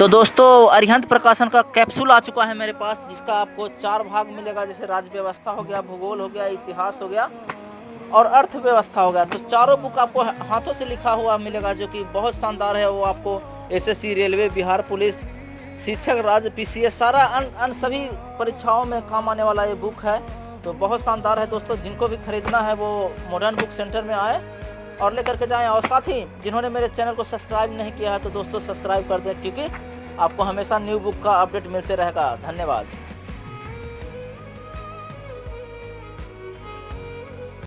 तो दोस्तों अरिहंत प्रकाशन का कैप्सूल आ चुका है मेरे पास, जिसका आपको 4 भाग मिलेगा। जैसे राज्य व्यवस्था हो गया, भूगोल हो गया, इतिहास हो गया और अर्थव्यवस्था हो गया। तो चारों बुक आपको हाथों से लिखा हुआ मिलेगा, जो कि बहुत शानदार है। वो आपको एसएससी, रेलवे, बिहार पुलिस, शिक्षक राज्य, पीसीएस, सारा अन्य सभी परीक्षाओं में काम आने वाला ये बुक है। तो बहुत शानदार है दोस्तों। जिनको भी खरीदना है वो मॉडर्न बुक सेंटर में आए और लेकर के जाएं। और साथ ही जिन्होंने मेरे चैनल को सब्सक्राइब नहीं किया है तो दोस्तों सब्सक्राइब कर दें, क्योंकि आपको हमेशा न्यू बुक का अपडेट मिलते रहेगा। धन्यवाद।